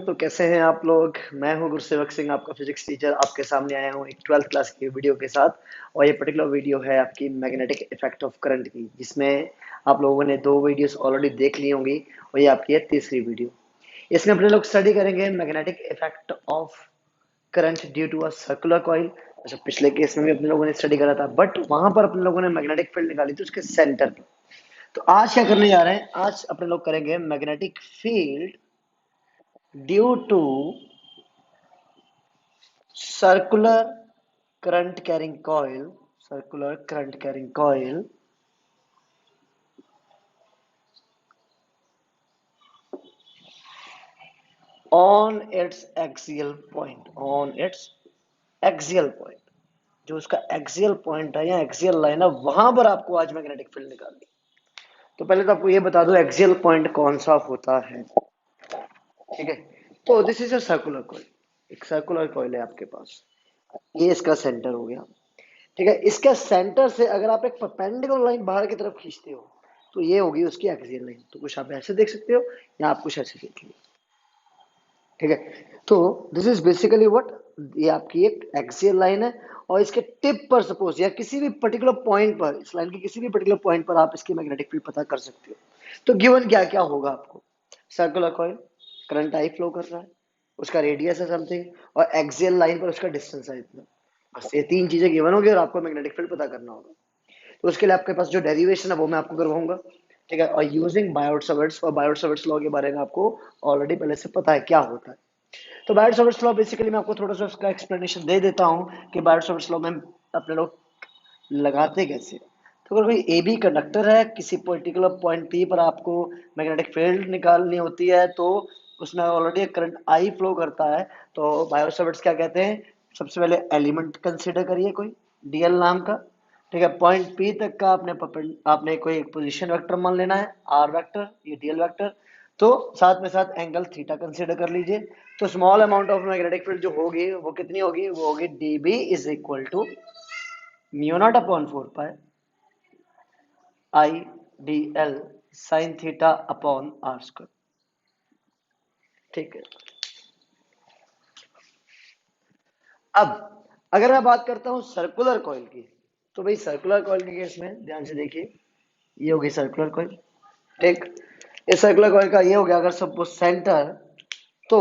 तो कैसे हैं आप लोग। मैं हूं गुरसेवक सिंह, आपका फिजिक्स टीचर। आपके सामने आया हूं एक 12th क्लास की वीडियो के साथ। और ये पर्टिकुलर वीडियो है आपकी मैग्नेटिक इफेक्ट ऑफ करंट की, जिसमें आप लोगों ने 2 वीडियोस ऑलरेडी देख ली होंगी और ये आपकी है तीसरी वीडियो। इसमें अपने लोग स्टडी करेंगे magnetic effect of current due to a circular coil. अच्छा, पिछले केस में भी अपने लोगों ने स्टडी करा था, बट वहां पर अपने लोगों ने मैग्नेटिक फील्ड निकाली थी उसके सेंटर पर। तो आज क्या करने जा रहे हैं, आज अपने लोग करेंगे magnetic field due to circular current carrying coil on its axial point, जो उसका एक्सियल पॉइंट है या एक्सियल लाइन है, वहां पर आपको आज मैग्नेटिक फील्ड निकालनी। तो पहले तो आपको ये बता दो एक्सियल पॉइंट कौन सा होता है। ठीक है, तो this is a circular coil. एक सर्कुलर कॉइल है आपके पास, ये इसका सेंटर हो गया। ठीक है, इसके सेंटर से अगर आप एक परपेंडिकुलर लाइन बाहर की तरफ खींचते हो तो ये होगी उसकी एक्सियल लाइन। तो कुछ आप ऐसे देख सकते हो या आप कुछ ऐसे देख लो। ठीक है, तो दिस इज बेसिकली व्हाट, ये आपकी एक एक्सियल लाइन है और इसके टिप पर सपोज या किसी भी पर्टिकुलर पॉइंट पर, इस लाइन के किसी भी पर्टिकुलर पॉइंट पर आप इसकी मैग्नेटिक फील्ड पता कर सकते हो। तो गिवन क्या क्या होगा आपको, circular coil, current I flow कर रहा है, उसका रेडियस है समथिंग, और एक्सियल लाइन पर उसका डिस्टेंस है इतना। बस ये 3 चीजें गिवन होगी और आपको मैग्नेटिक फील्ड पता करना होगा। तो उसके लिए आपके पास जो डेरिवेशन है वो मैं आपको करवाऊंगा। ठीक है, और यूजिंग बायोट सावर्ट्स, और बायोट सावर्ट्स लॉ के बारे में आपको ऑलरेडी पहले से पता है क्या होता है। तो बायोट सावर्ट्स लॉ बेसिकली मैं आपको थोड़ा सा उसका एक्सप्लेनेशन दे देता हूँ कि बायोट सावर्ट्स लॉ में अपने लोग लगाते कैसे। तो अगर कोई ए बी कंडक्टर है, किसी पर्टिकुलर पॉइंट पी पर आपको मैग्नेटिक फील्ड निकालनी होती है, तो उसमें ऑलरेडी करंट आई फ्लो करता है। तो बायोट सावर्ट्स क्या कहते हैं, सबसे पहले एलिमेंट कंसिडर करिए कोई डीएल नाम का। ठीक है, पॉइंट पी तक का आपने कोई एक पोजीशन वेक्टर मान लेना है, आर वेक्टर, ये डीएल वेक्टर। तो साथ में साथ एंगल थीटा कंसीडर कर लीजिए। तो small amount of magnetic field जो होगी वो कितनी होगी, वो होगी dB is equal to mu naught upon 4 pi I d l sine theta upon r square. ठीक है, अब अगर मैं बात करता हूं सर्कुलर कॉइल की, तो भाई सर्कुलर कॉइल के केस में ध्यान से देखिए, ये होगी सर्कुलर कॉइल। ठीक, इस सर्कुलर कॉइल का ये हो गया अगर सपोज सेंटर, तो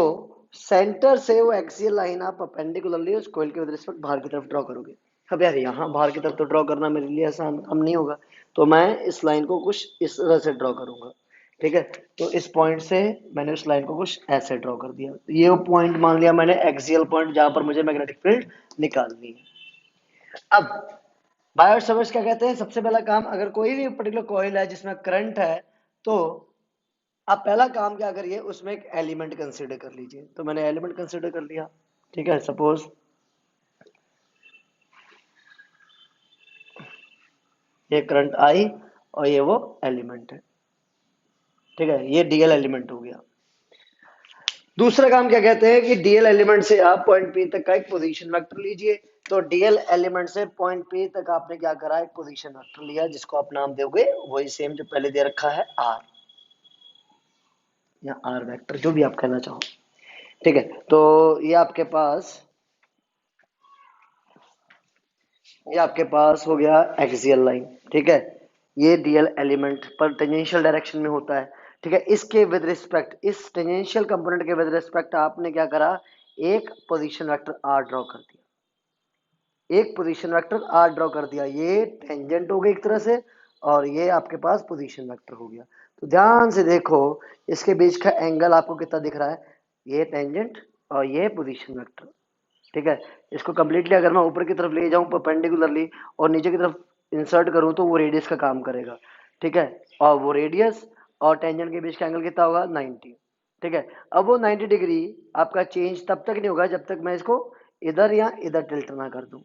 सेंटर से वो एक्सियल लाइन आप परपेंडिकुलरली उस कॉइल के विद रिस्पेक्ट बाहर की तरफ ड्रॉ करोगे। अब यार यहाँ बाहर की तरफ तो ड्रॉ करना मेरे लिए आसान काम नहीं होगा, तो मैं इस लाइन को कुछ इस तरह से ड्रॉ करूंगा। ठीक है, तो इस पॉइंट से मैंने उस लाइन को कुछ ऐसे ड्रॉ कर दिया। ये वो पॉइंट मान लिया मैंने एक्सियल पॉइंट जहां पर मुझे मैग्नेटिक फील्ड निकालनी है। अब बायोट सावर्ट्स क्या कहते हैं, सबसे पहला काम, अगर कोई भी पर्टिकुलर कॉइल है जिसमें करंट है, तो आप पहला काम क्या करिए, उसमें एक एलिमेंट कंसीडर कर लीजिए। तो मैंने एलिमेंट कंसीडर कर लिया। ठीक है, सपोज ये करंट आई और ये वो एलिमेंट है। ठीक है, ये डीएल एलिमेंट हो गया। दूसरा काम क्या कहते हैं कि डीएल एलिमेंट से आप पॉइंट पी तक का एक पोजीशन वेक्टर लीजिए। तो डीएल एलिमेंट से पॉइंट पी तक आपने क्या करा, एक पोजीशन वेक्टर लिया, जिसको आप नाम दोगे वही सेम जो पहले दे रखा है, आर या आर वेक्टर, जो भी आप कहना चाहो। ठीक है, तो ये आपके पास हो गया एक्सियल लाइन। ठीक है, ये डीएल एलिमेंट पर टेंजेंशियल डायरेक्शन में होता है। ठीक है, इसके विद रिस्पेक्ट, इस टेंजेंशियल कंपोनेंट के विद रिस्पेक्ट आपने क्या करा, एक पोजीशन वेक्टर आर ड्रॉ कर दिया। एक पोजीशन वेक्टर आर ड्रॉ कर दिया, ये टेंजेंट हो गई एक तरह से, और ये आपके पास पोजीशन वेक्टर हो गया। तो ध्यान से देखो, इसके बीच का एंगल आपको कितना दिख रहा है, ये टेंजेंट और ये पोजीशन वेक्टर। ठीक है, इसको कम्प्लीटली अगर मैं ऊपर की तरफ ले जाऊं परपेंडिकुलरली और नीचे की तरफ इंसर्ट करूं, तो वो रेडियस का काम करेगा। ठीक है, और वो रेडियस और टेंजेंट के बीच का एंगल कितना होगा, 90। ठीक है, अब वो 90 डिग्री आपका चेंज तब तक नहीं होगा जब तक मैं इसको इधर या इधर टिल्ट ना कर दूं।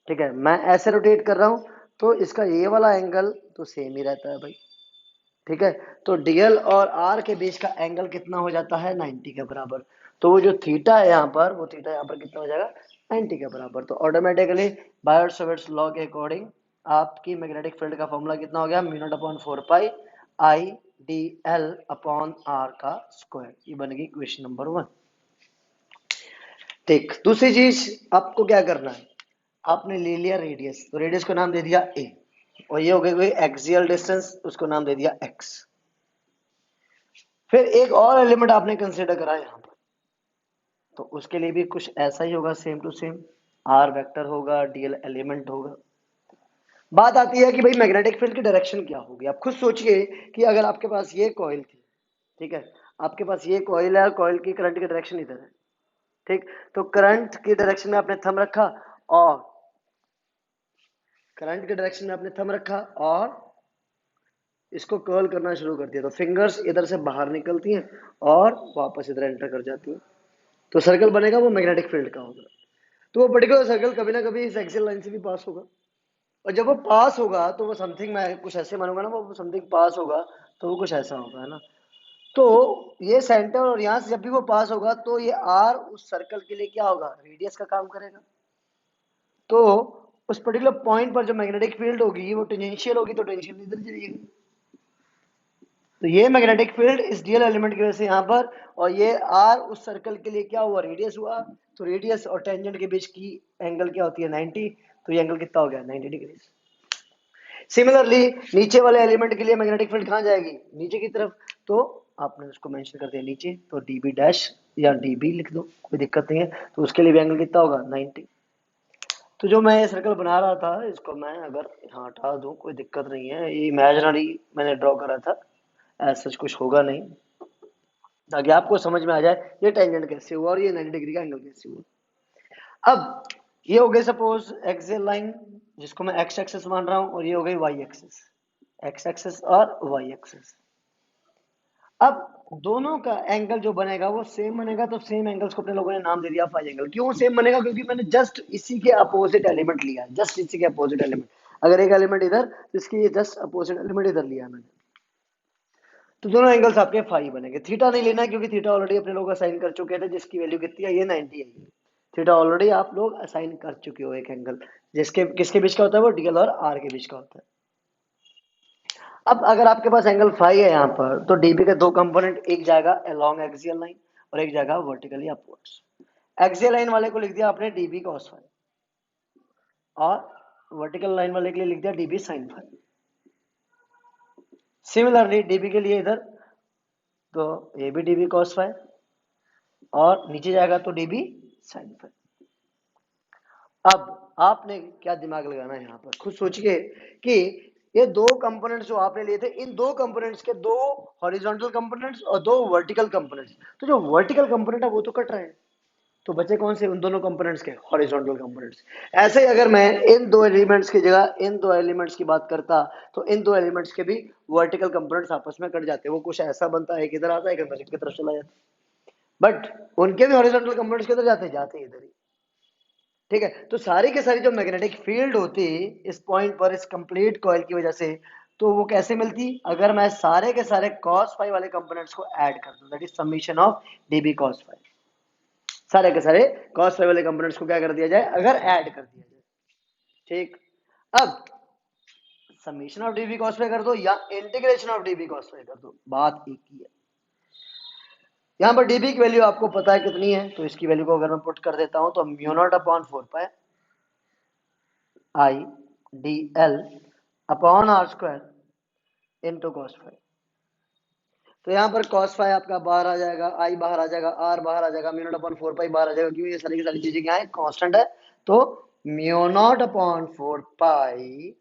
ठीक है, मैं ऐसे रोटेट कर रहा हूं तो इसका ये वाला एंगल तो सेम ही रहता है भाई। ठीक है, तो डीएल और आर के बीच का एंगल कितना हो जाता है, 90 के बराबर। तो वो जो थीटा है यहाँ पर, वो थीटा यहाँ पर कितना हो जाएगा, 90 के बराबर। तो ऑटोमेटिकली बायोट सावर्ट्स लॉ के अकॉर्डिंग आपकी मैग्नेटिक फील्ड का फॉर्मूला कितना हो गया, mu naught upon 4 pi I d l upon r का स्क्वायर। ये बन गई क्वेश्चन नंबर 1। ठीक, दूसरी चीज आपको क्या करना है, आपने ले लिया रेडियस, तो रेडियस को नाम दे दिया ए, और ये हो गई कोई एक्सियल डिस्टेंस, उसको नाम दे दिया एक्स। फिर एक और एलिमेंट आपने कंसीडर करा यहाँ पर, तो उसके लिए भी कुछ ऐसा ही होगा, same to same, R vector होगा, डीएल एलिमेंट होगा। बात आती है कि भाई मैग्नेटिक फील्ड की डायरेक्शन क्या होगी। आप खुद सोचिए कि अगर आपके पास ये कॉइल थी, ठीक है, आपके पास ये कॉइल है, कॉइल की करंट की डायरेक्शन इधर है, ठीक, तो करंट की डायरेक्शन में आपने थंब रखा, और करंट के डायरेक्शन में आपने थंब रखा और इसको कर्ल करना शुरू कर दिया, तो फिंगर्स इधर से बाहर निकलती हैं और वापस इधर एंटर कर जाती हैं, तो सर्कल बनेगा, वो मैग्नेटिक फील्ड का होगा। तो वो पर्टिकुलर सर्कल कभी ना कभी इस एक्सियल लाइन से भी पास होगा, और जब वो पास होगा तो वो समथिंग, मैं कुछ ऐसे मानूंगा ना, वो समथिंग पास होगा, तो वो कुछ ऐसा होगा, है ना। तो ये सेंटर, और यहाँ से जब भी वो पास होगा तो ये आर उस सर्कल के लिए क्या होगा, रेडियस का काम करेगा। तो उस पर्टिकुलर पॉइंट पर जो मैग्नेटिक फील्ड होगी वो टेंजेंशियल होगी, तो टेंजेंशियल इधर चली गई। तो ये मैग्नेटिक फील्ड इस डीएल एलिमेंट की वजह से यहाँ पर, और ये आर उस सर्कल के लिए क्या हुआ, रेडियस हुआ, तो रेडियस और टेंजेंट के बीच की एंगल क्या होती है, 90, तो ये एंगल कितना हो गया, 90 डिग्री। सिमिलरली नीचे वाले एलिमेंट के लिए मैग्नेटिक फील्ड कहाँ जाएगी, नीचे की तरफ, तो आपने उसको मेंशन कर दिया नीचे, तो डीबी डैश या डीबी लिख दो, कोई दिक्कत नहीं है, तो उसके लिए भी एंगल कितना होगा, 90। तो जो मैं ये सर्कल बना रहा था, इसको मैं अगर यहाँ हटा दूं कोई दिक्कत नहीं है, ये इमेजिनरी मैंने ड्रॉ करा था, ऐसा सच कुछ होगा नहीं, ताकि आपको समझ में आ जाए ये टेंजेंट कैसे हुआ और ये 90 डिग्री का एंगल कैसे हुआ। अब ये हो गई सपोज एक्सियल लाइन, जिसको मैं एक्स एक्सिस मान रहा हूं, और ये हो गई वाई एक्सिस, एक्स एक्सिस और वाई एक्सिस। अब दोनों का एंगल जो बनेगा वो सेम बनेगा, तो सेम एंगल्स को अपने लोगों ने नाम दे दिया फाई एंगल। क्यों सेम बनेगा, क्योंकि मैंने जस्ट इसी के अपोजिट एलिमेंट लिया, जस्ट इसी के अपोजिट एलिमेंट, अगर एक एलिमेंट इधर, तो इसकी जस्ट अपोजिट एलिमेंट इधर लिया मैंने, तो दोनों एंगल्स आपके फाई बनेंगे। थीटा नहीं लेना है, क्योंकि थीटा ऑलरेडी अपने लोग असाइन कर चुके थे, जिसकी वैल्यू कितनी है, ये 90 है। थीटा ऑलरेडी आप लोग असाइन कर चुके हो, एक एंगल जिसके किसके बीच का होता है, वो डीएल और आर के बीच का होता है। अब अगर आपके पास एंगल फाई है यहाँ पर, तो डीबी के दो कंपोनेंट, एक जाएगा अलोंग एक्सियल लाइन और एक जाएगा वर्टिकली अपवर्ड्स। एक्सियल लाइन वाले को लिख दिया आपने डीबी कॉस फाई, और वर्टिकल लाइन वाले के लिए लिख दिया dB sine phi. Similarly dB के लिए इधर, तो ये भी डीबी कॉस फाई, और नीचे जाएगा तो डीबी साइन फाई। अब आपने क्या दिमाग लगाना है यहाँ पर, खुद सोचिए कि ये दो कंपोनेंट्स जो आपने लिए थे, इन दो कंपोनेंट्स के दो हॉरिजॉन्टल कंपोनेंट्स और दो वर्टिकल कंपोनेंट्स, तो जो वर्टिकल कंपोनेंट है वो तो कट रहे हैं, तो बचे कौन से, उन दोनों कंपोनेंट्स के हॉरिजॉन्टल कंपोनेंट्स। ऐसे ही अगर मैं इन दो एलिमेंट्स की जगह इन दो एलिमेंट्स की बात करता, तो इन दो एलिमेंट्स के भी वर्टिकल कंपोनेंट्स आपस में कट जाते, वो कुछ ऐसा बनता है, एक इधर आता है, एक अंदर की तरफ चला जाता है, बट उनके भी हॉरिजॉन्टल कंपोनेंट्स किधर जाते हैं, जाते हैं इधर ही। ठीक है, तो सारी के सारी जो मैग्नेटिक फील्ड होती इस पॉइंट पर, इस कंप्लीट कॉइल की वजह से, तो वो कैसे मिलती, अगर मैं सारे के सारे cos फाई वाले कंपोनेंट्स को ऐड कर दूं, that is summation of db cos phi. सारे के सारे cos फाई वाले कंपोनेंट्स को क्या कर दिया जाए, अगर ऐड कर दिया जाए, ठीक। अब summation of db cos phi कर दो या integration of db cos phi कर दो, बात एक ही है। यहाँ पर db की वैल्यू आपको पता है कितनी है, तो इसकी वैल्यू को अगर मैं पुट कर देता हूं, तो mu naught upon 4 pi I d l upon r square into cos five. तो यहाँ पर कॉस फाइव आपका बाहर आ जाएगा, आई बाहर आ जाएगा, आर बाहर आ जाएगा, म्यू नॉट अपॉन 4 पाई बाहर आ जाएगा, क्यों, ये सारी की सारी चीजें क्या है, कांस्टेंट है। तो mu naught upon 4 pi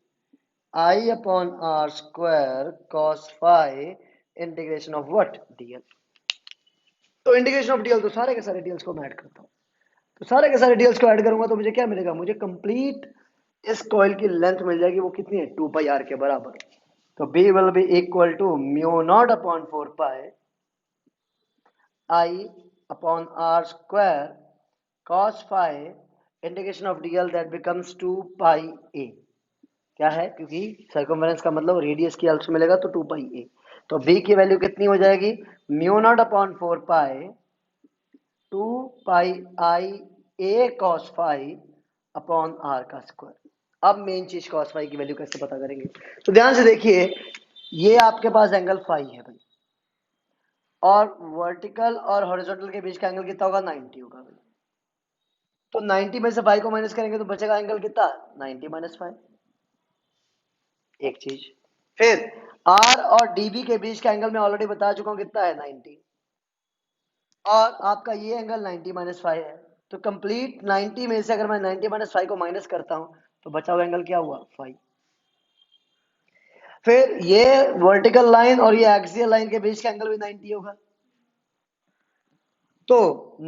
I upon r square cos five integration of what, dl. तो इंटीग्रेशन ऑफ डीएल, तो सारे के सारे डीएल्स को मैं ऐड करता हूँ, तो सारे के सारे डीएल्स को ऐड करूंगा तो मुझे क्या मिलेगा, मुझे कंप्लीट इस कॉइल की लेंथ मिल जाएगी, वो कितनी है, 2 पाई आर के बराबर। तो B will be equal to mu naught upon 4 pi I upon R square cos phi integration of dl that becomes 2 pi a। क्या है, क्योंकि सर्कमफेरेंस का मतलब रेडियस की हेल्प से मिलेगा, तो 2 पाई a। तो B की वैल्यू कितनी हो जाएगी, mu naught upon 4 pi 2 pi I A cos phi upon r का स्क्वायर। अब मेन चीज कॉस फाई की वैल्यू कैसे पता करेंगे, तो ध्यान से देखिए, ये आपके पास एंगल फाई है भाई, और वर्टिकल और हॉरिजॉन्टल के बीच का एंगल कितना होगा, 90 होगा भाई। तो 90 में से 5 को माइनस करेंगे तो बचेगा एंगल कितना, 90 - 5। एक चीज। फिर आर और डीबी के बीच का एंगल मैं ऑलरेडी बता चुका हूं कितना है, 90। और आपका ये एंगल 90 - 5 है। तो कंप्लीट 90 में से अगर मैं 90 - 5 को माइनस करता हूं तो बचा हुआ एंगल क्या हुआ, 5। फिर ये वर्टिकल लाइन और ये एक्सियल लाइन के बीच का एंगल भी 90 होगा। तो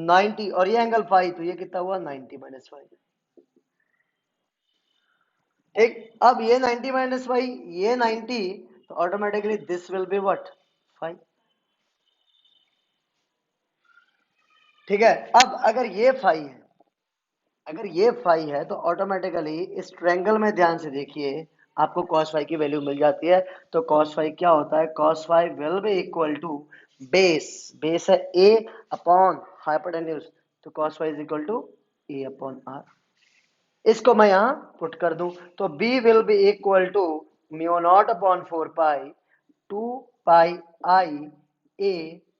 90 और ये एंगल 5, तो ये कितना हुआ, 90 - 5। ठीक। अब ये 90 - 5, ये 90, तो automatically this will be what, 5। ठीक है। अब अगर ये 5 है, अगर ये 5 है तो ऑटोमेटिकली इस ट्रायंगल में ध्यान से देखिए, आपको cos फाइव की वैल्यू मिल जाती है। तो cos फाइव क्या होता है, cos five will be equal to base, base है a अपॉन हाइपोटेन्यूज, तो cos five is equal to a upon r। इसको मैं यहां पुट कर दूं तो b will be equal to mu naught upon 4 pi 2 pi I a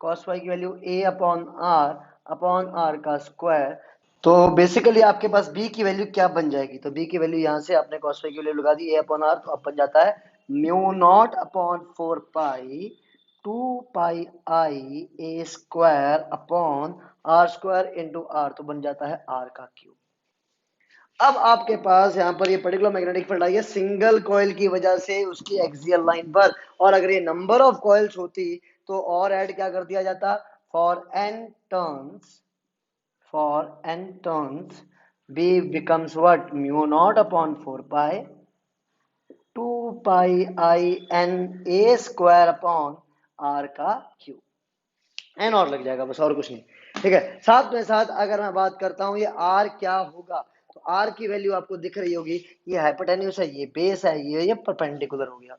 cos five की value a upon r का स्क्वायर। तो बेसिकली आपके पास b की वैल्यू क्या बन जाएगी, तो b की वैल्यू यहां से आपने cos फाइव की वैल्यू लगा दी a अपॉन r, तो अब बन जाता है mu naught upon 4 pi 2 pi I a square upon r square into r, तो बन जाता है r का क्यूब। अब आपके पास यहाँ पर ये पर्टिकुलर मैग्नेटिक फील्ड आई है सिंगल कॉइल की वजह से उसकी एक्सियल लाइन पर, और अगर ये नंबर ऑफ कॉइल्स होती तो और ऐड क्या कर दिया जाता, for n turns, for n turns b becomes what, mu naught upon 4 pi 2 pi I n a square upon r का क्यूब। एन और लग जाएगा बस, और कुछ नहीं। ठीक है। साथ में साथ अगर मैं बात करता हूं ये r क्या होगा, तो r की वैल्यू आपको दिख रही होगी, ये हाइपोटेन्यूज है, ये बेस है, ये परपेंडिकुलर हो गया।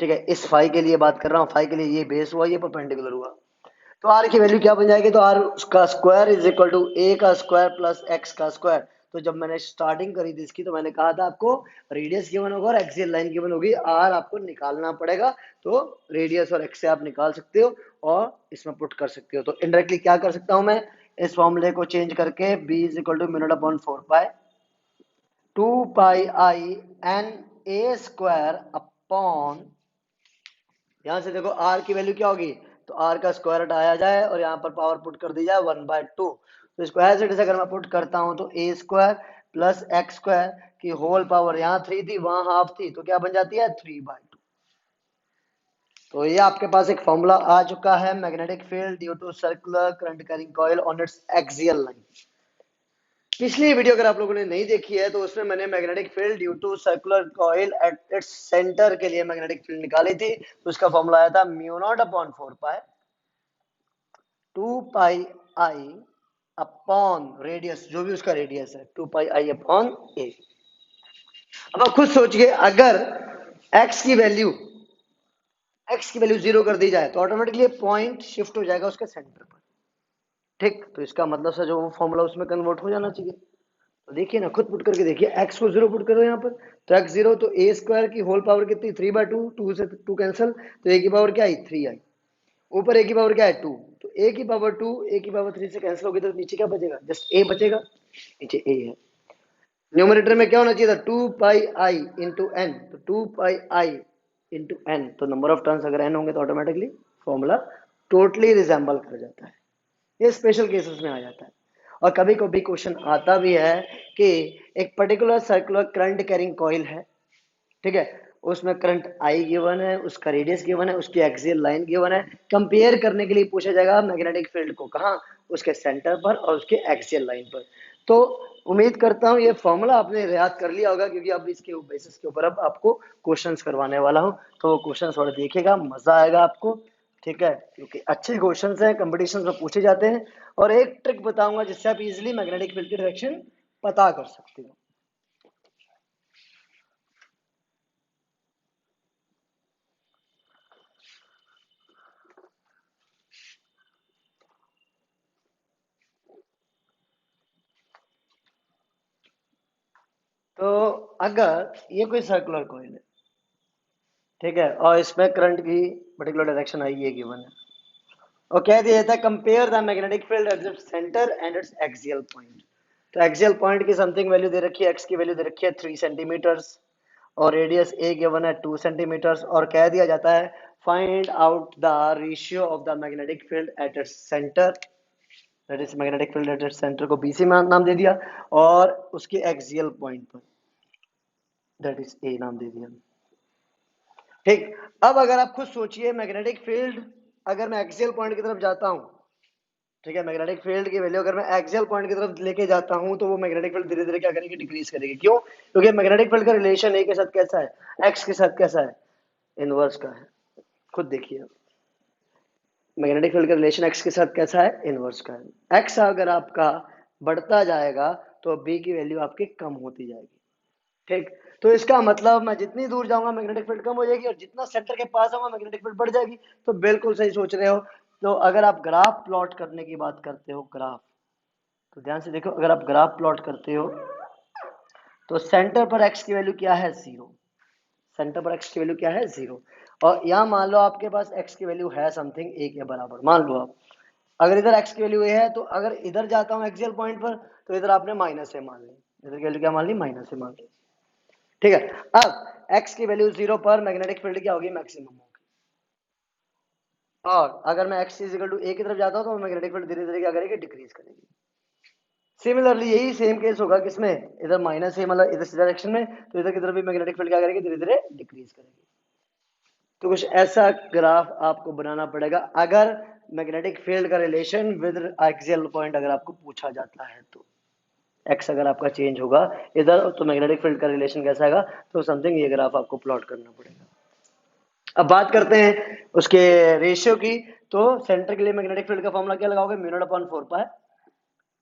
ठीक है। इस फाई के लिए बात कर रहा हूँ, फाई के लिए ये बेस हुआ, ये परपेंडिकुलर हुआ। तो आर की वैल्यू क्या बन जाएगी, तो आर का स्क्वायर इज इक्वल टू ए का स्क्वायर प्लस एक्स का स्क्वायर। तो जब मैंने स्टार्टिंग करी थी इसकी, तो मैंने कहा था आपको रेडियस गिवन होगा और एक्सियल लाइन गिवन होगी, आर आपको निकालना पड़ेगा। तो रेडियस और एक्स से आप निकाल सकते हो और इसमें पुट कर सकते हो। तो इनडायरेक्टली क्या कर सकता हूं मैं, इस फॉर्मूले को चेंज करके b is equal to mu naught upon 4 pi 2 pi I N A square upon, यहां से देखो r की वैल्यू क्या होगी, तो r का स्क्वायर हटाया जाए और यहाँ पर पावर पुट कर दी जाए 1/2। तो इसको एज इट इज अगर मैं पुट करता हूं तो a square plus X square की होल पावर, यहाँ 3 थी वहां हाफ थी, तो क्या बन जाती है 3/2। तो ये आपके पास एक फॉर्मूला आ चुका है, magnetic field due to circular current carrying coil on its axial line. पिछली वीडियो अगर आप लोगों ने नहीं देखी है तो उसमें मैंने magnetic field due to circular coil at its centre के लिए मैग्नेटिक फील्ड निकाली थी। तो उसका फॉर्मूला आया था mu naught upon 4 pi 2 pi I upon radius, जो भी उसका रेडियस है, 2 पाई आई अपॉन ए। अब आप खुद सोचिए, अगर x की वैल्यू जीरो कर दी जाए तो ऑटोमेटिकली पॉइंट शिफ्ट हो जाएगा उसके सेंटर पर। ठीक। तो इसका मतलब से जो वो फॉर्मूला उसमें कन्वर्ट हो जाना चाहिए। तो देखिए ना, खुद पुट करके देखिए, x को जीरो पुट करो यहाँ पर, तो x जीरो, तो a स्क्वायर की होल पावर कितनी, 3/2, 2 से 2 कैंसिल, तो a की पावर क्या आई, 3 आई। ऊपर a की पावर क्या है, 2, तो a की पावर 2 a की पावर 3 से कैंसिल होगी, तो नीचे क्या बचेगा, जस्ट a बचेगा, नीचे a है। न्यूमरेटर में क्या होना चाहिए था, 2 पाई आई इंटू एन, तो 2 पाई आई इंटू एन, तो नंबर ऑफ टर्न्स अगर n होंगे तो ऑटोमेटिकली फॉर्मूला टोटली रिजेंबल कर जाता है। ये स्पेशल केसेस में आ जाता है। और कभी कभी क्वेश्चन आता भी है कि एक particular circular current carrying coil है, ठीक है, उसमें करंट आई गिवन है, उसका रेडियस गिवन है, उसकी एक्सियल लाइन गिवन है, कंपेयर करने के लिए पूछा जाएगा मैग्नेटिक फील्ड को कहाँ, उसके सेंटर पर और उसके एक्सियल लाइन पर। तो उम्मीद करता हूँ ये फॉर्मूला आपने याद कर लिया होगा, क्योंकि अब इसके बेसिस के ऊपर अब आपको क्वेश्चंस करवाने वाला हूँ, तो वो क्वेश्चंस थोड़ा देखिएगा, मजा आएगा आपको। ठीक है, क्योंकि अच्छे क्वेश्चंस हैं, कंपटीशन में पूछे जाते हैं। और एक ट्रिक बताऊंगा जिससे आप इजिली मैग्नेटिक फील्ड की डायरेक्शन पता कर सकते हो। तो अगर ये कोई सर्कुलर कॉइल है, ठीक है, और इसमें करंट की पर्टिकुलर डायरेक्शन आई ये गिवन है, और कह दिया जाता है compare the magnetic field at the centre and it's axial point. तो एक्सियल पॉइंट की समथिंग वैल्यू दे रखी है, एक्स की वैल्यू दे रखी है 3 सेंटीमीटर्स और रेडियस ए गिवन है 2 सेंटीमीटर्स और कह दिया जाता है find out the ratio of the magnetic field at its centre, that is magnetic field at its centre को बीसी में नाम दे दिया और उसके एक्सियल पॉइंट पर दैट इज ए नाम दे दिया। ठीक, अब अगर आप खुद सोचिए मैग्नेटिक फील्ड अगर मैं एक्सियल पॉइंट की तरफ जाता हूं, ठीक है, मैग्नेटिक फील्ड की वैल्यू अगर मैं एक्सियल पॉइंट की तरफ लेके जाता हूं तो वो मैग्नेटिक फील्ड धीरे धीरे क्या करेगी, डिक्रीज करेगी। क्यों? क्योंकि मैग्नेटिक फील्ड का रिलेशन ए के साथ कैसा है, एक्स के साथ कैसा है, इनवर्स का है। खुद देखिए मैग्नेटिक फील्ड का रिलेशन एक्स के साथ कैसा है, इनवर्स का है। एक्स अगर आपका बढ़ता जाएगा तो बी की वैल्यू आपकी कम होती जाएगी। ठीक, तो इसका मतलब मैं जितनी दूर जाऊंगा मैग्नेटिक फील्ड कम हो जाएगी और जितना सेंटर के पास आऊंगा मैग्नेटिक फील्ड बढ़ जाएगी। तो बिल्कुल सही सोच रहे हो। तो अगर आप ग्राफ प्लॉट करने की बात करते हो, ग्राफ, तो ध्यान से देखो, अगर आप ग्राफ प्लॉट करते हो तो सेंटर पर एक्स की वैल्यू क्या है, 0। सेंटर पर एक्स की वैल्यू क्या है, 0। और यहाँ मान लो आपके पास एक्स की वैल्यू है समथिंग ए के बराबर, मान लो आप, अगर इधर एक्स की वैल्यू ए है तो अगर इधर जाता हूँ एक्सियल पॉइंट पर तो इधर आपने माइनस ए मान ली, इधर की वैल्यू क्या मान ली, माइनस ए मान ली। ठीक है, अब एक्स की वैल्यू 0 पर मैग्नेटिक फील्ड क्या होगी, मैक्सिमम होगी। और अगर मैं एक्स इज इक्वल टू ए की तरफ जाता हूँ तो मैग्नेटिक फील्ड धीरे धीरे क्या करेगी, डिक्रीज करेगी। सिमिलरली यही सेम केस होगा किसमें, इधर माइनस ए मतलब इधर डायरेक्शन में, तो इधर की तरफ भी मैग्नेटिक फील्ड क्या करेगी, धीरे धीरे डिक्रीज करेगी। तो कुछ ऐसा ग्राफ आपको बनाना पड़ेगा अगर मैग्नेटिक फील्ड का रिलेशन विद एक्सियल पॉइंट अगर आपको पूछा जाता है तो। एक्स अगर आपका चेंज होगा इधर तो मैग्नेटिक फील्ड का रिलेशन कैसा आएगा, तो समथिंग ये ग्राफ आपको प्लॉट करना पड़ेगा। अब बात करते हैं उसके रेशियो की। तो सेंटर के लिए मैग्नेटिक फील्ड का फॉर्मूला क्या लगाओगे, mu naught upon 4 pi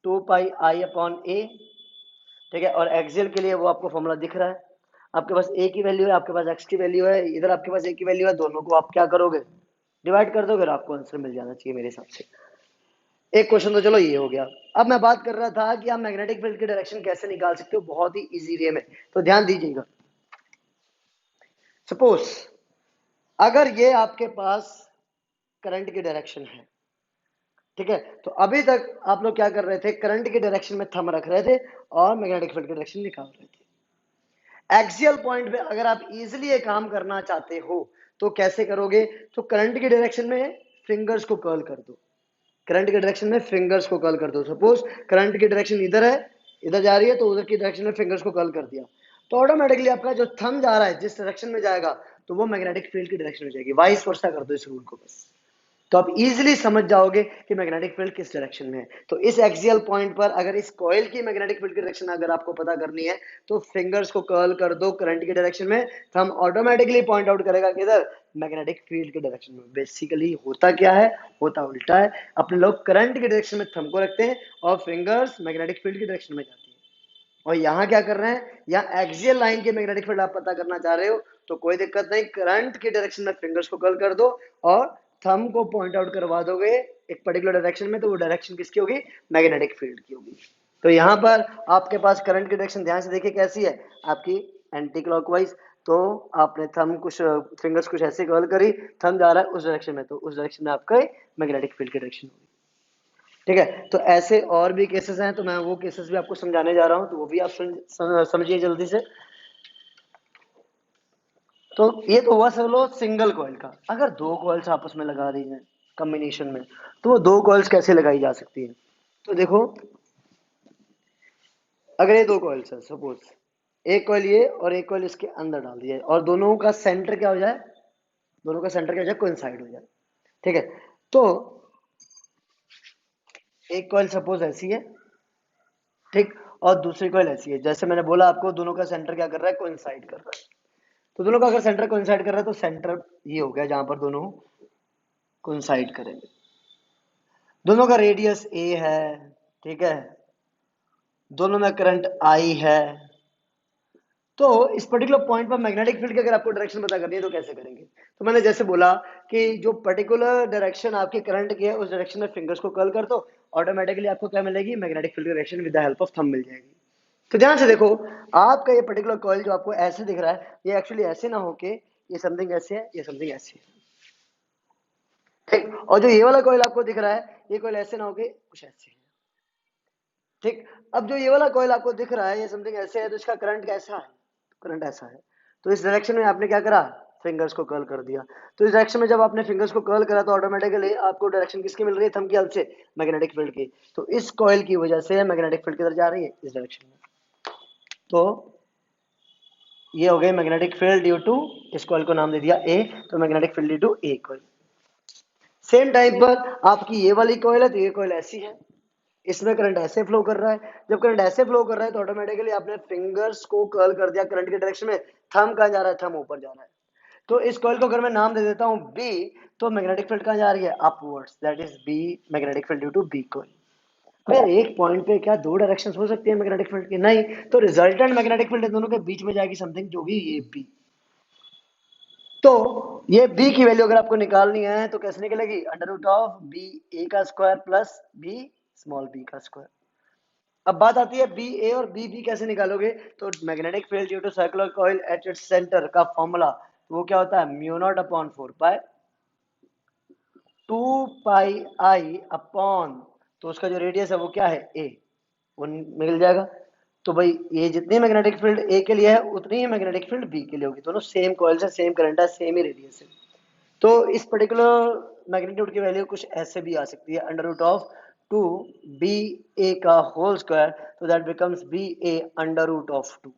2 pi I upon ए। ठीक है, और एक्सियल के लिए वो आपको फॉर्मूला दिख रहा है, आपके पास ए की वैल्यू है, आपके पास एक्स की वैल्यू है, इधर आपके पास ए की वैल्यू है, दोनों को आप क्या करोगे, डिवाइड कर दोगे, आपको आंसर मिल जाना चाहिए मेरे हिसाब से। एक क्वेश्चन तो चलो ये हो गया। अब मैं बात कर रहा था कि आप मैग्नेटिक फील्ड की डायरेक्शन कैसे निकाल सकते हो, बहुत ही इजी वे में। तो ध्यान दीजिएगा, सपोज अगर ये आपके पास करंट की डायरेक्शन है, ठीक है, तो अभी तक आप लोग क्या कर रहे थे, करंट की डायरेक्शन में थंब रख रहे थे और मैग्नेटिक फील्ड की डायरेक्शन निकाल रहे थे। एक्सियल पॉइंट पे अगर आप इजीली ये काम करना चाहते हो तो कैसे करोगे, तो करंट की डायरेक्शन में फिंगर्स को कर्ल कर दो, करंट की डायरेक्शन में फिंगर्स को कर्ल कर दो। सपोज करंट की डायरेक्शन इधर है, इधर जा रही है, तो उधर की डायरेक्शन में फिंगर्स को कर्ल कर दिया, तो ऑटोमेटिकली आपका जो थंब जा रहा है जिस डायरेक्शन में जाएगा तो वो मैग्नेटिक फील्ड की डायरेक्शन में जाएगी। वाइस वर्सा कर दो इस रूल को बस, तो आप इजीली समझ जाओगे कि मैग्नेटिक फील्ड किस डायरेक्शन में है। तो इस एक्सियल पॉइंट पर अगर इस कॉइल की मैग्नेटिक फील्ड की डायरेक्शन अगर आपको पता करनी है तो फिंगर्स को कर्ल कर दो करंट की डायरेक्शन में, थंब ऑटोमेटिकली पॉइंट आउट करेगा किधर, मैग्नेटिक फील्ड की डायरेक्शन में। बेसिकली होता क्या है, होता उल्टा है। अपने लोग करंट की डायरेक्शन में थंब को रखते हैं और फिंगर्स मैग्नेटिक फील्ड की डायरेक्शन में जाती है। और यहाँ क्या कर रहे हैं, यहाँ एक्सियल लाइन के मैग्नेटिक फील्ड आप पता करना चाह रहे हो तो कोई दिक्कत नहीं, करंट की डायरेक्शन में फिंगर्स को कर्ल कर दो और थंब को पॉइंट आउट करवा दोगे एक पर्टिकुलर डायरेक्शन में, तो वो डायरेक्शन किसकी होगी, मैग्नेटिक फील्ड की होगी। तो यहाँ पर आपके पास करंट की डायरेक्शन ध्यान से देखिए कैसी है, आपकी एंटी क्लॉकवाइज। तो आपने थंब कुछ फिंगर्स कुछ ऐसे कर्ल करी, थंब जा रहा है उस डायरेक्शन में, तो उस डायरेक्शन में आपका मैग्नेटिक फील्ड की डायरेक्शन होगी। ठीक है, तो ऐसे और भी केसेस हैं, तो मैं वो केसेस भी आपको समझाने जा रहा हूं, तो वो भी आप समझिए जल्दी से। तो ये तो हुआ चलो सिंगल कॉइल का। अगर दो कॉइल्स आपस में लगा दी जाए कॉम्बिनेशन में, तो वो दो कॉइल्स कैसे लगाई जा सकती है। तो देखो, अगर ये दो कॉइल्स है, सपोज एक कॉइल ये और एक कॉइल इसके अंदर डाल दिया जाए और दोनों का सेंटर क्या हो जाए, दोनों का सेंटर क्या हो जाए, कोइंसाइड हो जाए। ठीक है, तो एक कॉइल सपोज ऐसी है, ठीक, और दूसरी कॉइल ऐसी है। जैसे मैंने बोला आपको, दोनों का सेंटर क्या कर रहा है, कोइंसाइड कर रहा है। तो दोनों का अगर सेंटर कोइंसाइड कर रहा है तो सेंटर ये हो गया जहां पर दोनों कोइंसाइड करेंगे। दोनों का रेडियस ए है, ठीक है, दोनों में करंट आई है। तो इस पर्टिकुलर पॉइंट पर मैग्नेटिक फील्ड की अगर आपको डायरेक्शन पता करनी है तो कैसे करेंगे। तो मैंने जैसे बोला कि जो पर्टिकुलर डायरेक्शन आपके करंट की है उस डायरेक्शन में फिंगर्स को कर्ल कर दो, ऑटोमेटिकली आपको क्या मिलेगी, मैग्नेटिक फील्ड की direction with the help of thumb मिल जाएगी। तो ध्यान से देखो, आपका ये पर्टिकुलर कॉइल जो आपको ऐसे दिख रहा है, ये एक्चुअली ऐसे ना होके ये समथिंग ऐसे है, ये समथिंग ऐसे है, ठीक। और जो ये वाला कॉइल आपको दिख रहा है, ये कॉइल ऐसे ना होके कुछ ऐसे है। ठीक। अब जो ये वाला कॉइल आपको दिख रहा है ये समथिंग ऐसे है, तो इसका करंट कैसा है? करंट ऐसा है। तो इस डायरेक्शन में आपने क्या करा, फिंगर्स को कर्ल कर दिया। तो इस डायरेक्शन में जब आपने फिंगर्स को कर्ल करा तो ऑटोमेटिकली आपको डायरेक्शन किसकी मिल रही है, थंब की हेल्प से, मैग्नेटिक फील्ड की। तो इस कॉइल की वजह से मैग्नेटिक फील्ड किधर जा रही है, इस डायरेक्शन में। तो ये हो गई मैग्नेटिक फील्ड ड्यू टू, इस कॉइल को नाम दे दिया ए, तो magnetic field due to A coil. Same time पर आपकी ये वाली कॉइल है, तो ये कॉइल ऐसी है, इसमें करंट ऐसे फ्लो कर रहा है। जब करंट ऐसे फ्लो कर रहा है तो ऑटोमेटिकली आपने फिंगर्स को कर्ल कर दिया करंट के डायरेक्शन में, थंब कहाँ जा रहा है, थंब ऊपर जा रहा है। तो इस कॉइल को अगर मैं नाम दे देता हूं बी, तो मैग्नेटिक फील्ड कहाँ जा रही है, upwards, that is B magnetic field due to B coil. अगर एक पॉइंट पे क्या दो डायरेक्शंस हो सकती है मैग्नेटिक फील्ड की, नहीं, तो रिजल्टेंट मैग्नेटिक फील्ड दोनों के बीच में जाएगी समथिंग, जो भी ये बी। तो ये b की वैल्यू अगर आपको निकालनी है तो कैसे निकलेगी, under root of B A का square plus B small B का स्क्वायर। अब बात आती है बी ए और बी बी कैसे निकालोगे, तो magnetic field due to circular coil at its centre का फॉर्मूला वो क्या होता है, mu naught upon 4 pi 2 pi I upon, तो उसका जो रेडियस है वो क्या है ए, वो मिल जाएगा। तो भाई ये जितनी मैग्नेटिक फील्ड ए के लिए है उतनी ही मैग्नेटिक फील्ड बी के लिए होगी, दोनों सेम कॉइल से, सेम करंट है, सेम ही रेडियस है। तो इस पर्टिकुलर मैग्नीट्यूड की वैल्यू कुछ ऐसे भी आ सकती है, under root of 2 B A का होल स्क्वायर, तो that becomes B A under root of 2।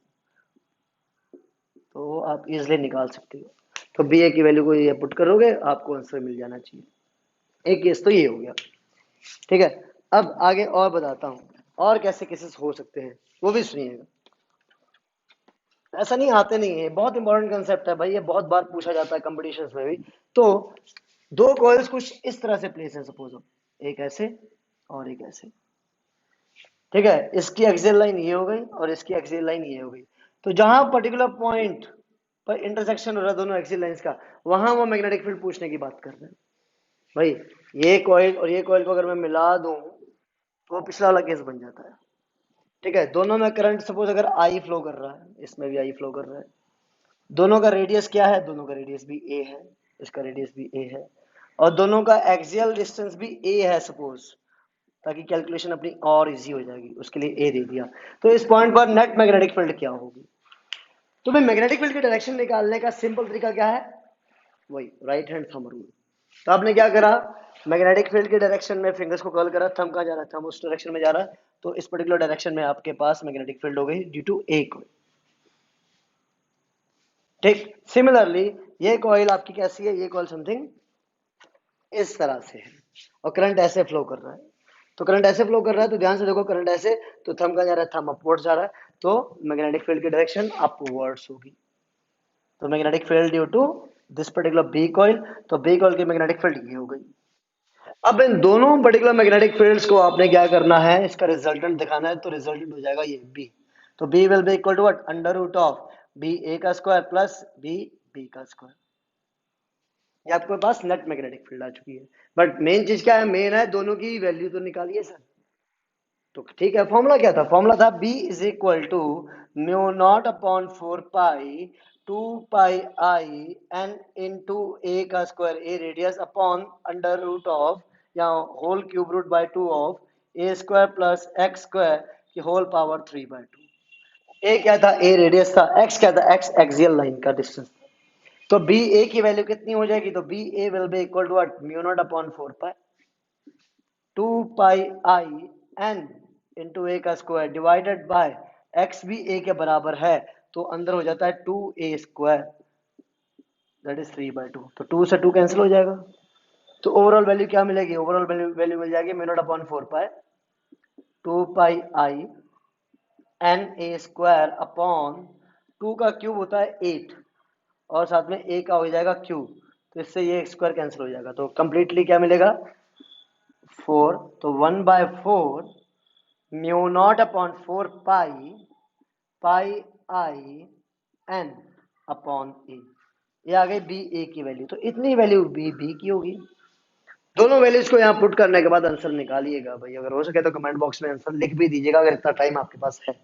तो आप इजिली निकाल सकते हो। तो बी ए की वैल्यू को ये पुट करोगे आपको आंसर मिल जाना चाहिए। एक केस तो ये हो गया, ठीक है। अब आगे और बताता हूँ और कैसे केसेस हो सकते हैं, वो भी सुनिएगा। ऐसा नहीं आते नहीं है, बहुत इंपॉर्टेंट कंसेप्ट है भाई, ये बहुत बार पूछा जाता है कंपटीशंस में भी। तो दो कॉइल्स कुछ इस तरह से प्लेस है, सपोज एक ऐसे और एक ऐसे, ठीक है। इसकी एक्सियल लाइन ये हो गई और इसकी एक्सियल लाइन ये हो गई। तो जहां पर्टिकुलर पॉइंट पर इंटरसेक्शन हो रहा है दोनों एक्सियल लाइंस का, वहां वो मैग्नेटिक फील्ड पूछने की बात कर रहे हैं। भाई ये कॉइल और ये कॉइल को अगर मैं मिला दूं तो पिछला वाला केस बन जाता है, ठीक है। दोनों में करंट सपोज अगर आई फ्लो कर रहा है, इसमें भी आई फ्लो कर रहा है, दोनों का रेडियस क्या है, दोनों का रेडियस भी ए है, इसका रेडियस भी ए है, और दोनों का एक्सियल डिस्टेंस भी ए है सपोज, ताकि कैलकुलेशन अपनी और इजी हो जाएगी, उसके लिए ए दे दिया। तो इस पॉइंट पर नेट मैग्नेटिक फील्ड क्या होगी, तो भाई मैग्नेटिक फील्ड की डायरेक्शन निकालने का सिंपल तरीका क्या है, वही राइट हैंड थंब रूल। तो आपने क्या करा, मैग्नेटिक फील्ड की डायरेक्शन में फिंगर्स को कर्ल करा, थंब कहाँ जा रहा है, थंब उस डायरेक्शन में जा रहा है, तो इस पर्टिकुलर डायरेक्शन में आपके पास मैग्नेटिक फील्ड हो गई ड्यू टू ए कॉइल, ठीक। सिमिलरली ये कॉइल आपकी कैसी है, ये कॉइल समथिंग इस तरह से है और करंट ऐसे फ्लो कर रहा है। तो करंट ऐसे फ्लो कर रहा है तो ध्यान से देखो, करंट ऐसे, तो थंब कहाँ जा रहा है, थंब अपवर्ड्स जा रहा है, तो मैग्नेटिक फील्ड की डायरेक्शन अपवर्ड्स होगी। तो magnetic field due to this particular B coil, तो बी कॉइल की मैग्नेटिक फील्ड ये हो गई। अब इन दोनों पर्टिकुलर मैग्नेटिक फील्ड्स को आपने क्या करना है, इसका रिजल्टेंट दिखाना है, तो रिजल्टेंट हो जाएगा ये बी। तो B will be equal to what, under root of B A का स्क्वायर प्लस बी बी का स्क्वायर। ये आपके पास नेट मैग्नेटिक फील्ड आ चुकी है। बट मेन चीज क्या है, मेन है दोनों की वैल्यू तो निकालिए सर। तो ठीक है, फॉर्मूला क्या था, फॉर्मूला था B is equal to mu naught upon 4 pi 2 pi I N into A का square, A radius, upon under root of या whole cube root by 2 of A square plus X square की whole power 3/2। A क्या था, A radius था, X क्या था, X axial line का distance. तो बी ए की वैल्यू कितनी हो जाएगी, तो B A will be equal to what, mu naught upon 4 pi 2 pi I N into A का स्क्वायर डिवाइडेड बाय एक्स भी ए के बराबर है, तो अंदर हो जाता है 2a स्क्वायर, दैट इज 3/2। तो 2 से 2 कैंसिल हो जाएगा, तो ओवरऑल वैल्यू क्या मिलेगी, ओवरऑल वैल्यू मिल जाएगी mu naught upon 4 pi 2 pi I N A square upon 2 का क्यूब होता है 8 और साथ में a का हो जाएगा क्यूब, तो इससे ये स्क्वायर कैंसिल हो जाएगा, तो कंप्लीटली क्या मिलेगा 4। तो 1/4 mu naught upon 4 pi pi I N upon A, ये आ गई बी ए की वैल्यू। तो इतनी वैल्यू बी बी की होगी। दोनों वैल्यूज को यहाँ पुट करने के बाद आंसर निकालिएगा भाई, अगर हो सके तो कमेंट बॉक्स में आंसर लिख भी दीजिएगा अगर इतना टाइम आपके पास है,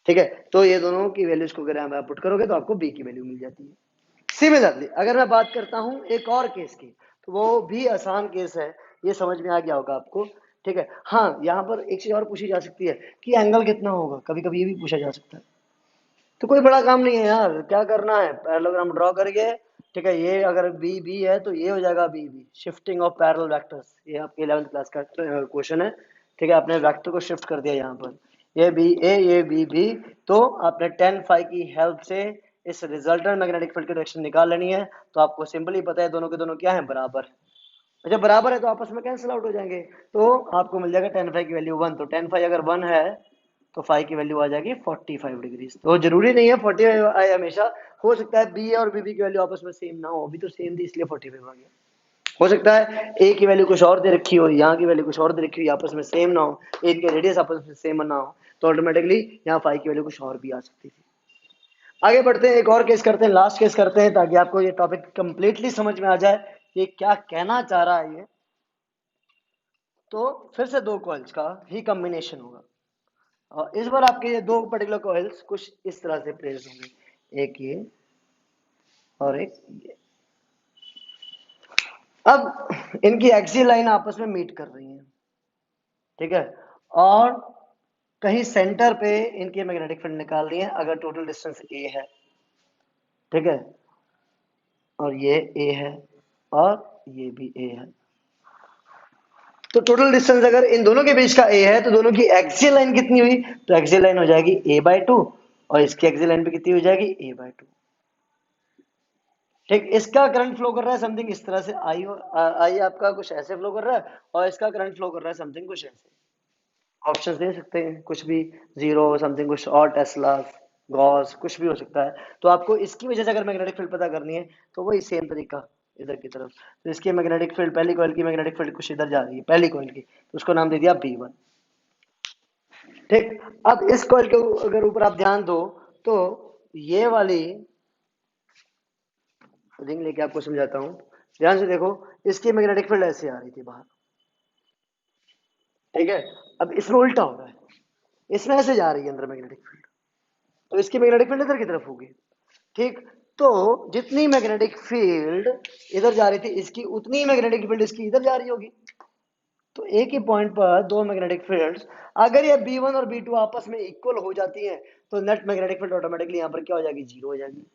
ठीक है। तो ये दोनों की वैल्यूज को अगर आप पुट करोगे तो आपको बी की वैल्यू मिल जाती है। सिमिलरली अगर मैं बात करता हूं एक और केस की, तो वो भी आसान केस है, ये समझ में आ गया होगा आपको। ठीक है। हाँ, यहाँ पर एक चीज और पूछी जा सकती है कि एंगल कितना होगा, कभी कभी ये भी पूछा जा सकता है। तो कोई बड़ा काम नहीं है यार, क्या करना है, पैरेललोग्राम ड्रॉ करिए। ठीक है, ये अगर बी बी है तो ये हो जाएगा B B, shifting of parallel vectors, ये आपके 11th क्लास का क्वेश्चन है। ठीक है, आपने वेक्टर को शिफ्ट कर दिया यहाँ पर, ये बी ए ये बी बी, तो आपने tan phi की हेल्प से इस रिजल्टेंट मैग्नेटिक फील्ड की डायरेक्शन निकाल लेनी है। तो आपको सिंपली पता है दोनों के दोनों क्या है, बराबर। जब बराबर है तो आपस में कैंसिल आउट हो जाएंगे, तो आपको मिल जाएगा tan phi की वैल्यू 1। तो tan phi अगर 1 है तो फाई की वैल्यू आ जाएगी 45 डिग्री। तो जरूरी नहीं है 45 आए हमेशा, हो सकता है बी और बी की वैल्यू आपस में सेम ना हो, अभी तो सेम थी इसलिए 45 आ गया। हो सकता है ए की वैल्यू कुछ और दे रखी हो, यहाँ की वैल्यू कुछ और दे रखी हो, आपस में सेम ना हो, इनके रेडियस आपस में सेम ना हो, तो ऑटोमेटिकली यहाँ फाई की वैल्यू कुछ और भी आ सकती थी। आगे बढ़ते हैं, एक और केस करते हैं, लास्ट केस करते हैं, ताकि आपको ये टॉपिक कंप्लीटली समझ में आ जाए कि क्या कहना चाह रहा है ये। तो फिर से दो कॉइल्स का ही कॉम्बिनेशन होगा, और इस बार आपके ये दो पर्टिकुलर कॉइल्स कुछ इस तरह से प्लेस होंगे, एक ये और एक ये। अब इनकी एक्सियल लाइन आपस में मीट कर रही है, ठीक है, और कहीं सेंटर पे इनके मैग्नेटिक फील्ड निकाल रही है अगर टोटल डिस्टेंस ए है, ठीक है, और ये ए है और ये भी ए है। तो टोटल डिस्टेंस अगर इन दोनों के बीच का ए है तो दोनों की एक्सियल लाइन कितनी हुई, तो एक्सियल लाइन हो जाएगी a/2 और इसकी एक्सियल लाइन भी कितनी हो जाएगी a/2। ठीक, इसका करंट फ्लो कर रहा है समथिंग इस तरह से, आई आपका कुछ ऐसे फ्लो कर रहा है और इसका करंट फ्लो कर रहा है समथिंग कुछ ऐसे। ऑप्शंस दे सकते हैं कुछ भी, जीरो समथिंग कुछ और, टेस्ला, गॉस, कुछ भी हो सकता है। तो आपको इसकी वजह से अगर मैग्नेटिक फील्ड पता करनी है तो वही सेम तरीका इधर की तरफ। तो इसकी मैग्नेटिक फील्ड, पहली कॉइल की मैग्नेटिक फील्ड कुछ इधर जा रही है पहली कॉइल की, तो उसको नाम दे दिया B1। ठीक, अब इस कॉइल के अगर ऊपर आप ध्यान दो तो ये वाली रिंग लेके आपको समझाता हूं, ध्यान से देखो, इसकी मैग्नेटिक फील्ड ऐसे आ रही थी बाहर, ठीक है, अब इसमें उल्टा हो रहा है, इसमें ऐसे जा रही है अंदर मैग्नेटिक फील्ड, तो इसकी मैग्नेटिक फील्ड इधर की तरफ होगी। ठीक, तो जितनी मैग्नेटिक फील्ड इधर जा रही थी इसकी, उतनी मैग्नेटिक फील्ड इसकी इधर जा रही होगी। तो एक ही पॉइंट पर दो मैग्नेटिक फील्ड्स, अगर ये B1 और B2 आपस में इक्वल हो जाती हैं तो नेट मैग्नेटिक फील्ड ऑटोमेटिकली यहाँ पर क्या हो जाएगी, जीरो हो जाएगी।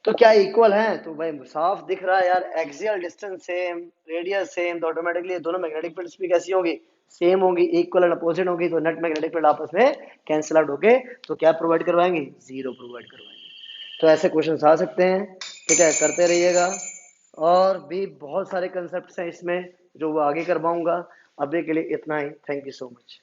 तो क्या इक्वल है, तो भाई साफ दिख रहा है यार, axial distance same, radius same, तो ऑटोमेटिकली दोनों मैग्नेटिक फील्ड्स भी कैसी होंगी, सेम होंगी, इक्वल एंड अपोजिट होगी, तो नेट मैग्नेटिक फील्ड आपस में कैंसिल आउट होके तो क्या प्रोवाइड करवाएंगे, जीरो प्रोवाइड करवाएंगे। तो ऐसे क्वेश्चंस आ सकते हैं, ठीक है, करते रहिएगा। और भी बहुत सारे कंसेप्ट हैं इसमें जो वो आगे करवाऊंगा, अभी के लिए इतना ही, थैंक यू सो मच।